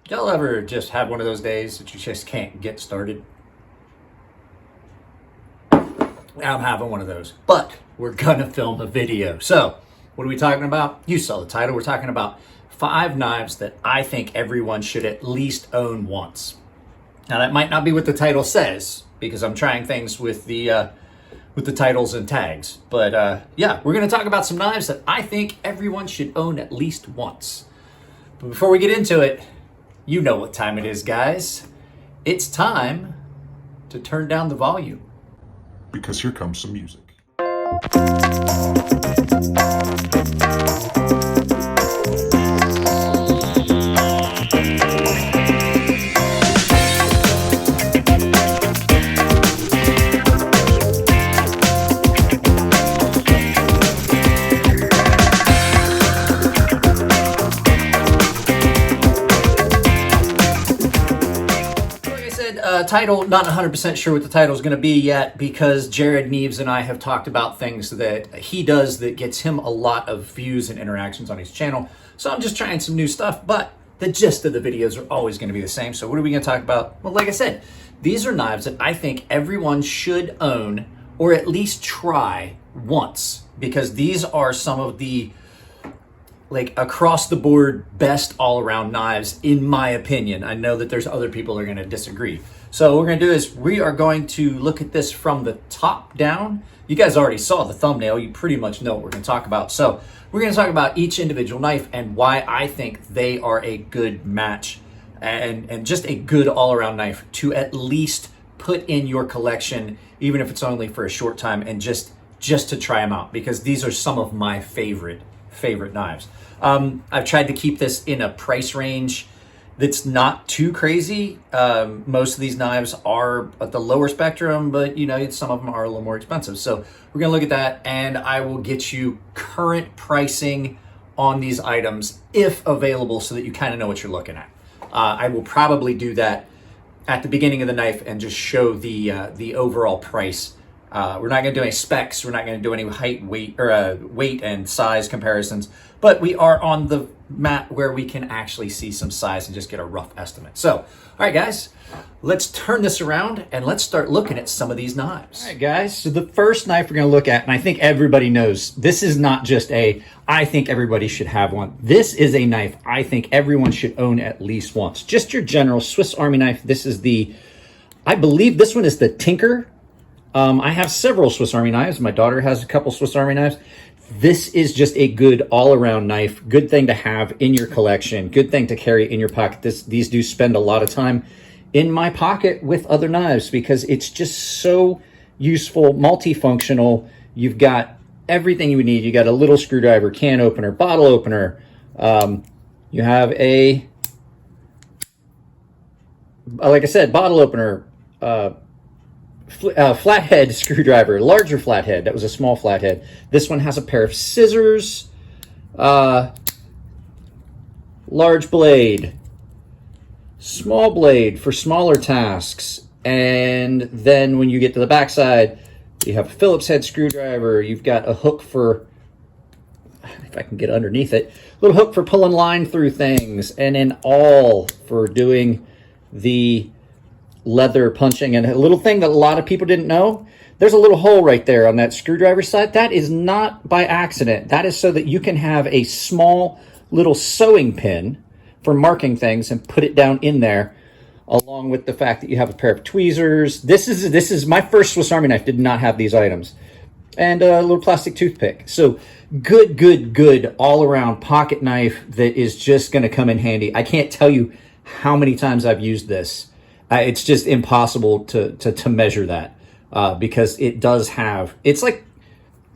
Y'all ever just have one of those days that you just can't get started? I'm having one of those, but we're gonna film a video. So, what are we talking about? You saw the title. We're talking about 5 knives that I think everyone should at least own once. Now, that might not be what the title says, because I'm trying things with the titles and tags. But yeah, we're gonna talk about some knives that I think everyone should own at least once. But before we get into it, you know what time it is, guys. It's time to turn down the volume. Because here comes some music. Title, not 100% sure what the title is going to be yet, because Jared Neves and I have talked about things that he does that gets him a lot of views and interactions on his channel. So I'm just trying some new stuff, but the gist of the videos are always going to be the same. So what are we going to talk about? Well, like I said, these are knives that I think everyone should own or at least try once, because these are some of the across the board best all around knives, in my opinion. I know that there's other people who are going to disagree. So what we're going to do is we are going to look at this from the top down. You guys already saw the thumbnail. You pretty much know what we're going to talk about. So we're going to talk about each individual knife and why I think they are a good match and just a good all around knife to at least put in your collection, even if it's only for a short time, and just to try them out, because these are some of my favorite knives. I've tried to keep this in a price range that's not too crazy. Most of these knives are at the lower spectrum, but you know, some of them are a little more expensive. So we're gonna look at that, and I will get you current pricing on these items if available, so that you kind of know what you're looking at. I will probably do that at the beginning of the knife and just show the overall price. We're not going to do any specs. We're not going to do any height, weight and size comparisons, but we are on the mat where we can actually see some size and just get a rough estimate. So, all right, guys, let's turn this around and let's start looking at some of these knives. All right, guys, so the first knife we're going to look at, and I think everybody knows, this is not just I think everybody should have one. This is a knife I think everyone should own at least once. Just your general Swiss Army knife. This is I believe this one is the Tinker. I have several Swiss Army knives. My daughter has a couple Swiss Army knives. This is just a good all-around knife. Good thing to have in your collection. Good thing to carry in your pocket. These do spend a lot of time in my pocket with other knives because it's just so useful, multifunctional. You've got everything you would need. You got a little screwdriver, can opener, bottle opener. You have like I said, bottle opener, flathead screwdriver, larger flathead. That was a small flathead. This one has a pair of scissors, large blade, small blade for smaller tasks, and then when you get to the backside, you have a Phillips head screwdriver. You've got a hook for, if I can get underneath it, a little hook for pulling line through things, and an awl for doing the leather punching. And a little thing that a lot of people didn't know, there's a little hole right there on that screwdriver side. That is not by accident. That is so that you can have a small little sewing pin for marking things and put it down in there, along with the fact that you have a pair of tweezers. This is my first Swiss Army knife did not have these items, and a little plastic toothpick. So good all around pocket knife that is just going to come in handy. I can't tell you how many times I've used this. It's just impossible to measure that, because it does have, it's like,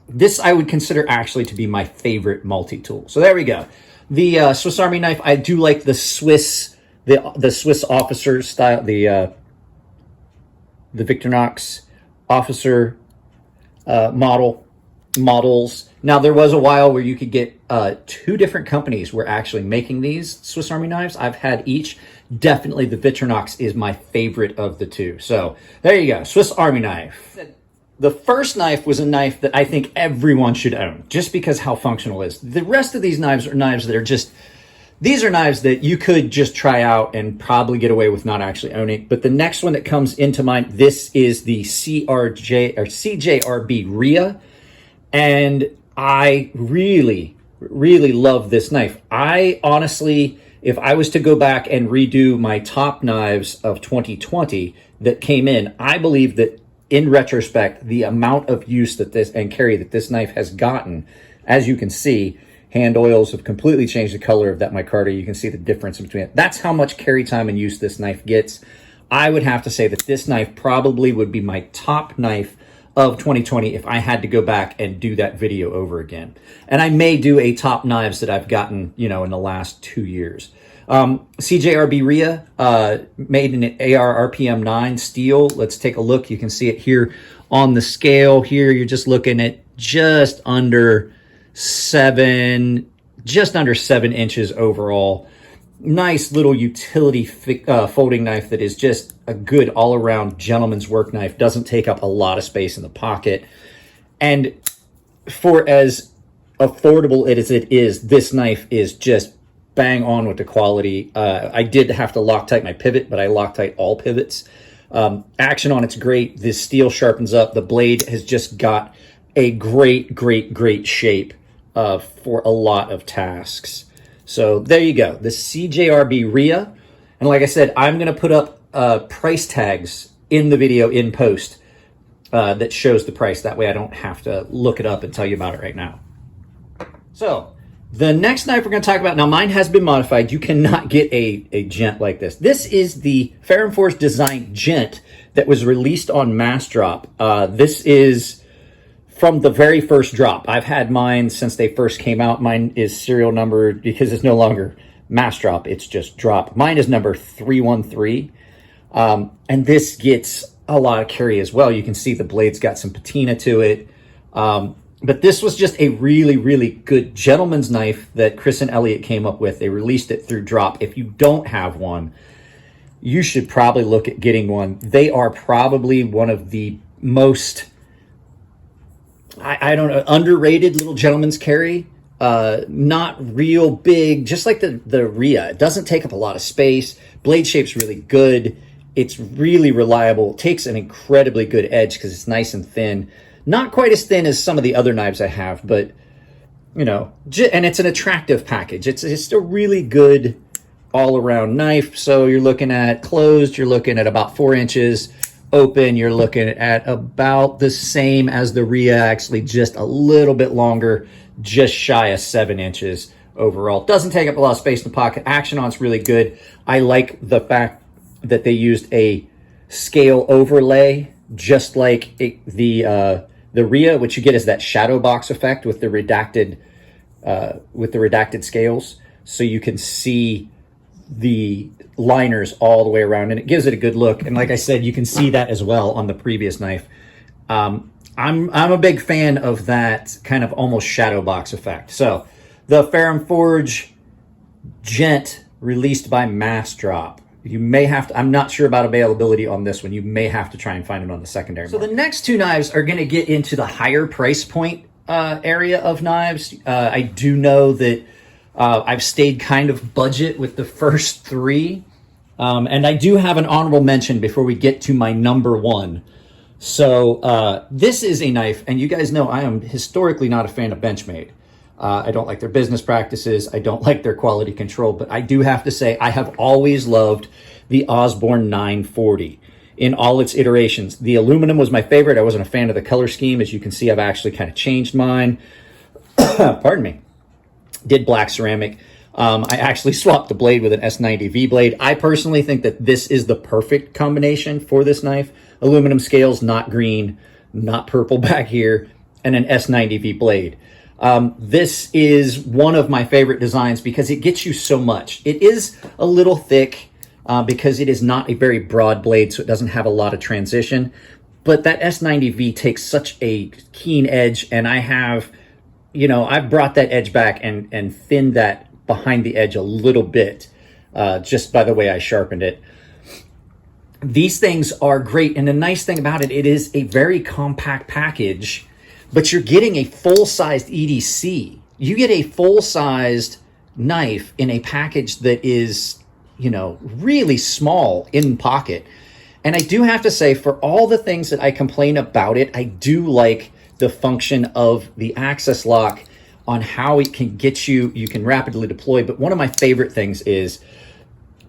this I would consider actually to be my favorite multi-tool. So there we go. The Swiss Army knife, I do like the Swiss officer style, the Victorinox officer models. Now, there was a while where you could get 2 different companies were actually making these Swiss Army knives. I've had each. Definitely the Victorinox is my favorite of the 2. So there you go, Swiss Army knife. The first knife was a knife that I think everyone should own, just because how functional it is. The rest of these knives are knives that are just, these are knives that you could just try out and probably get away with not actually owning. But the next one that comes into mind, this is the CJRB RRHEA. And I really, really love this knife. I honestly, if I was to go back and redo my top knives of 2020 that came in, I believe that in retrospect, the amount of use that this and carry that this knife has gotten, as you can see, hand oils have completely changed the color of that micarta. You can see the difference between it. That's how much carry time and use this knife gets. I would have to say that this knife probably would be my top knife of 2020 if I had to go back and do that video over again. And I may do a top knives that I've gotten, in the last 2 years. CJRB RRHEA, made in an AR RPM 9 steel. Let's take a look. You can see it here on the scale. Here you're just looking at just under 7 inches overall. Nice little utility folding knife that is just a good all-around gentleman's work knife. Doesn't take up a lot of space in the pocket. And for as affordable as it is, this knife is just bang on with the quality. I did have to Loctite my pivot, but I Loctite all pivots. Action on it's great. This steel sharpens up. The blade has just got a great, great, great shape for a lot of tasks. So there you go, the CJRB RRHEA. And like I said, I'm going to put up price tags in the video in post that shows the price. That way I don't have to look it up and tell you about it right now. So the next knife we're going to talk about, now mine has been modified. You cannot get a Gent like this. This is the Ferrum Forge Design Gent that was released on Mass Drop. This is from the very first drop. I've had mine since they first came out. Mine is serial numbered because it's no longer Mass Drop, it's just drop. Mine is number 313. And this gets a lot of carry as well. You can see the blade's got some patina to it. But this was just a really, really good gentleman's knife that Chris and Elliot came up with. They released it through drop. If you don't have one, you should probably look at getting one. They are probably one of the most, I don't know, underrated little gentleman's carry. Not real big, just like the RRHEA. It doesn't take up a lot of space. Blade shape's really good. It's really reliable. It takes an incredibly good edge because it's nice and thin. Not quite as thin as some of the other knives I have, but, and it's an attractive package. It's just a really good all-around knife. So you're looking at closed, you're looking at about 4 inches. Open, you're looking at about the same as the RRHEA, actually just a little bit longer, just shy of 7 inches overall. Doesn't take up a lot of space in the pocket. Action on it's really good. I like the fact that they used a scale overlay, just like the RRHEA. What you get is that shadow box effect with the redacted scales, so you can see the liners all the way around, and it gives it a good look. And like I said, you can see that as well on the previous knife. I'm a big fan of that kind of almost shadow box effect. So the Ferrum Forge Gent, released by Mass Drop. You may have to, I'm not sure about availability on this one. You may have to try and find it on the secondary market. So the next two knives are going to get into the higher price point area of knives. I do know that I've stayed kind of budget with the first three. And I do have an honorable mention before we get to my number one. So this is a knife, and you guys know I am historically not a fan of Benchmade. I don't like their business practices. I don't like their quality control, but I do have to say I have always loved the Osborn 940 in all its iterations. The aluminum was my favorite. I wasn't a fan of the color scheme. As you can see, I've actually kind of changed mine. Pardon me. Did black ceramic. I actually swapped the blade with an S90V blade. I personally think that this is the perfect combination for this knife. Aluminum scales, not green, not purple back here, and an S90V blade. This is one of my favorite designs because it gets you so much. It is a little thick because it is not a very broad blade, so it doesn't have a lot of transition. But that S90V takes such a keen edge, and I have, I've brought that edge back and thinned that behind the edge a little bit just by the way I sharpened it. These things are great, and the nice thing about it, it is a very compact package, but you're getting a full-sized EDC. You get a full-sized knife in a package that is, really small in pocket. And I do have to say, for all the things that I complain about it, I do like the function of the access lock on how it can get you can rapidly deploy. But one of my favorite things is,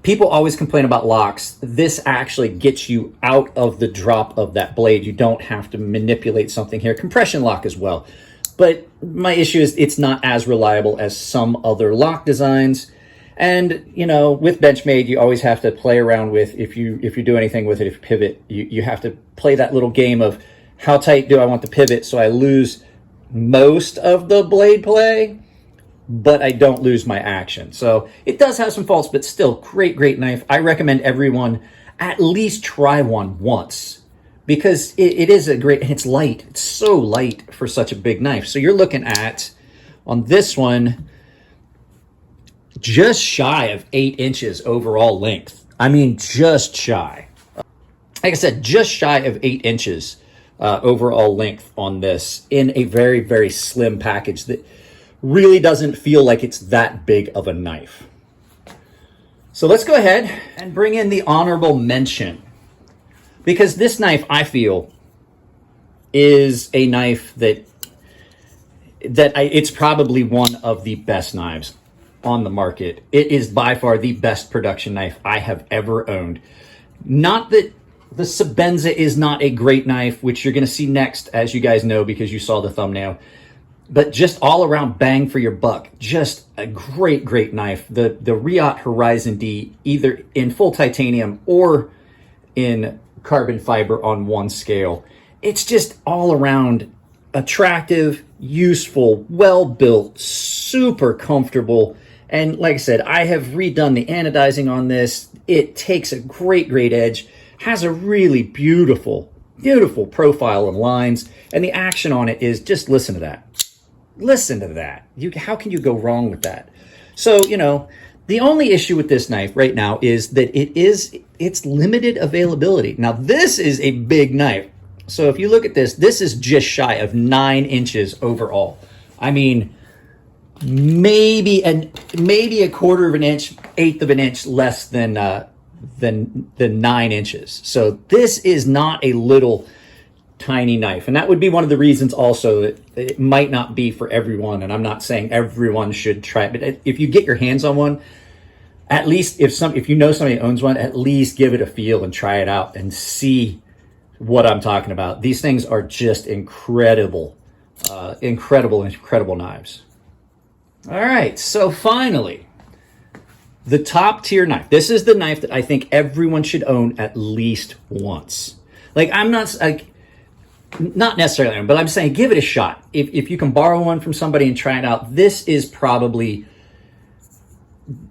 people always complain about locks. This actually gets you out of the drop of that blade. You don't have to manipulate something here. Compression lock as well. But my issue is it's not as reliable as some other lock designs. And, with Benchmade, you always have to play around with, if you do anything with it, if you pivot, you have to play that little game of how tight do I want the pivot so I lose most of the blade play, but I don't lose my action. So it does have some faults, but still great knife. I recommend everyone at least try one once, because it is and it's light. It's so light for such a big knife. So you're looking at, on this one, just shy of 8 inches overall length. I mean, just shy. Like I said, just shy of 8 inches overall length on this, in a very, very slim package that really doesn't feel like it's that big of a knife. So let's go ahead and bring in the honorable mention, because this knife, I feel, is a knife it's probably one of the best knives on the market. It is by far the best production knife I have ever owned. Not that the Sebenza is not a great knife, which you're going to see next, as you guys know, because you saw the thumbnail, but just all around bang for your buck. Just a great knife. The RRHEA Horizon D, either in full titanium or in carbon fiber on one scale. It's just all around attractive, useful, well built, super comfortable. And like I said, I have redone the anodizing on this. It takes a great edge, has a really beautiful profile and lines, and the action on it is, just listen to that. Listen to that. How can you go wrong with that? So, the only issue with this knife right now is that it's limited availability. Now, this is a big knife. So if you look at this is just shy of 9 inches overall. I mean, maybe a quarter of an inch, eighth of an inch less than 9 inches. So this is not a little tiny knife. And that would be one of the reasons also that it might not be for everyone. And I'm not saying everyone should try it, but if you get your hands on one, at least if you know somebody owns one, at least give it a feel and try it out and see what I'm talking about. These things are just incredible knives. All right, so finally, the top tier knife. This is the knife that I think everyone should own at least once. I'm not necessarily, but I'm saying give it a shot. If you can borrow one from somebody and try it out, this is probably,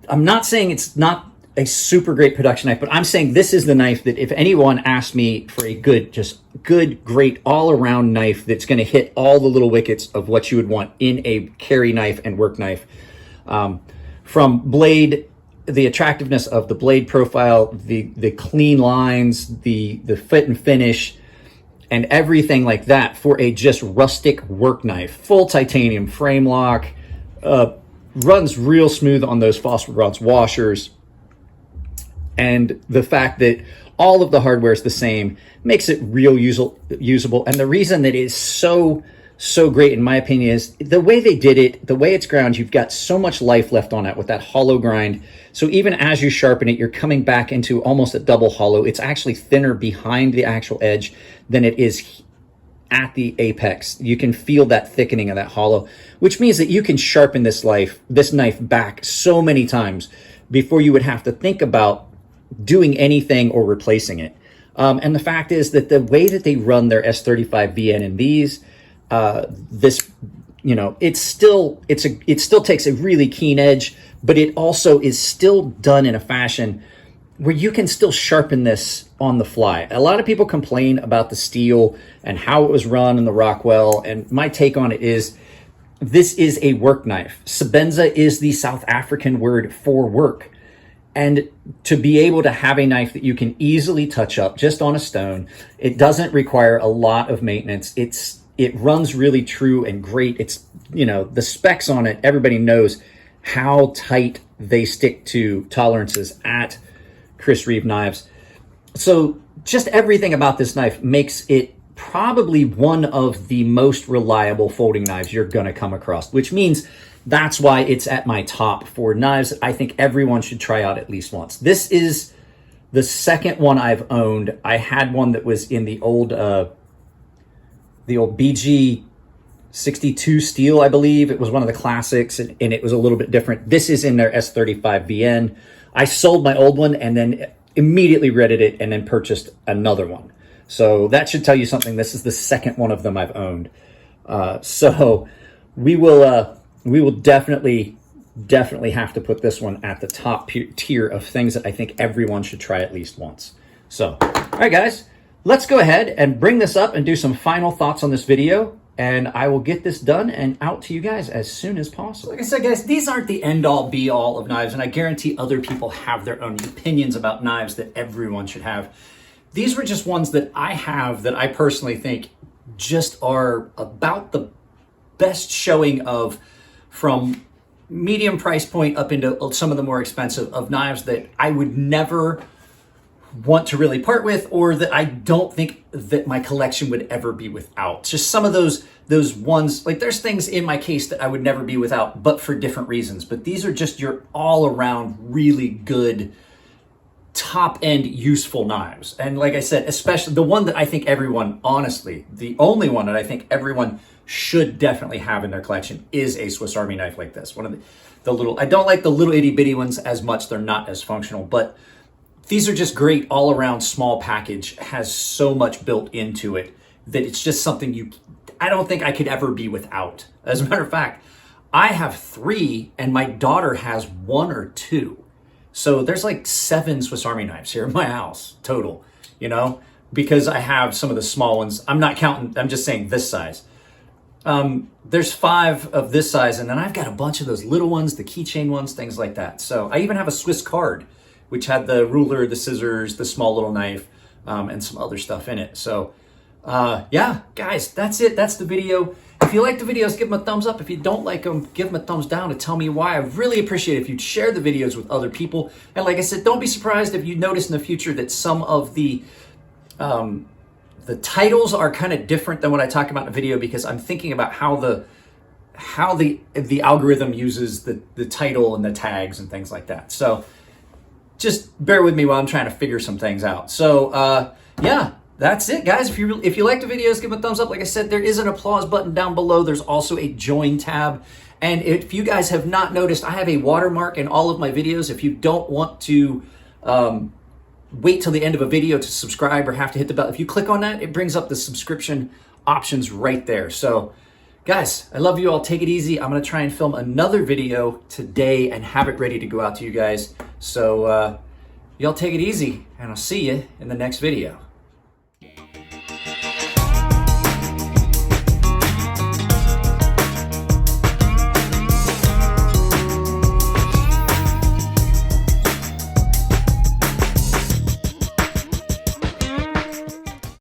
I'm not saying it's not a super great production knife, but I'm saying this is the knife that if anyone asked me for a great all-around knife that's going to hit all the little wickets of what you would want in a carry knife and work knife, from blade, the attractiveness of the blade profile, the clean lines, the fit and finish, and everything like that, for a just rustic work knife, full titanium frame lock, runs real smooth on those phosphor bronze washers. And the fact that all of the hardware is the same makes it real usable. And the reason that it is so great, in my opinion, is the way they did it, the way it's ground. You've got so much life left on it with that hollow grind. So even as you sharpen it, you're coming back into almost a double hollow. It's actually thinner behind the actual edge than it is at the apex. You can feel that thickening of that hollow, which means that you can sharpen this knife back so many times before you would have to think about doing anything or replacing it. And the fact is that the way that they run their S35 VN in these, it still takes a really keen edge, but it also is still done in a fashion where you can still sharpen this on the fly. A lot of people complain about the steel and how it was run in the Rockwell, and my take on it is, this is a work knife. Sebenza is the South African word for work. And to be able to have a knife that you can easily touch up just on a stone, it doesn't require a lot of maintenance. It runs really true and great. It's, the specs on it, everybody knows how tight they stick to tolerances at Chris Reeve knives. So just everything about this knife makes it probably one of the most reliable folding knives you're going to come across, which means that's why it's at my top for knives that I think everyone should try out at least once. This is the second one I've owned. I had one that was in the old BG 62 steel, I believe. It was one of the classics, and it was a little bit different. This is in their S35 VN. I sold my old one and then immediately redded it and then purchased another one. So that should tell you something. This is the second one of them I've owned. So we will definitely have to put this one at the top tier of things that I think everyone should try at least once. So, all right, guys, let's go ahead and bring this up and do some final thoughts on this video. And I will get this done and out to you guys as soon as possible. Like I said, guys, these aren't the end-all, be-all of knives, and I guarantee other people have their own opinions about knives that everyone should have. These were just ones that I have that I personally think just are about the best showing of, from medium price point up into some of the more expensive, of knives that I would never want to really part with, or that I don't think that my collection would ever be without. Just some of those ones, like there's things in my case that I would never be without, but for different reasons. But these are just your all around really good, top end useful knives. And like I said, especially the one that I think everyone, honestly, the only one that I think everyone should definitely have in their collection is a Swiss Army knife like this. One of the little, I don't like the little itty bitty ones as much. They're not as functional, but these are just great all around. Small package, has so much built into it that it's just something I don't think I could ever be without. As a matter of fact, I have 3 and my daughter has 1 or 2. So there's like 7 Swiss Army knives here in my house total, you know, because I have some of the small ones. I'm not counting, I'm just saying this size. There's 5 of this size, and then I've got a bunch of those little ones, the keychain ones, things like that. So I even have a Swiss card, which had the ruler, the scissors, the small little knife, and some other stuff in it. So yeah, guys, that's it. That's the video. If you like the videos, give them a thumbs up. If you don't like them, give them a thumbs down to tell me why. I really appreciate it if you'd share the videos with other people. And like I said, don't be surprised if you notice in the future that some of the titles are kind of different than what I talk about in the video, because I'm thinking about how the algorithm uses the title and the tags and things like that. So just bear with me while I'm trying to figure some things out. So yeah, that's it, guys. If you like the videos, give them a thumbs up. Like I said, there is an applause button down below. There's also a join tab. And if you guys have not noticed, I have a watermark in all of my videos. If you don't want to wait till the end of a video to subscribe or have to hit the bell, if you click on that, it brings up the subscription options right there. So guys, I love you all. Take it easy. I'm going to try and film another video today and have it ready to go out to you guys. So y'all take it easy, and I'll see you in the next video.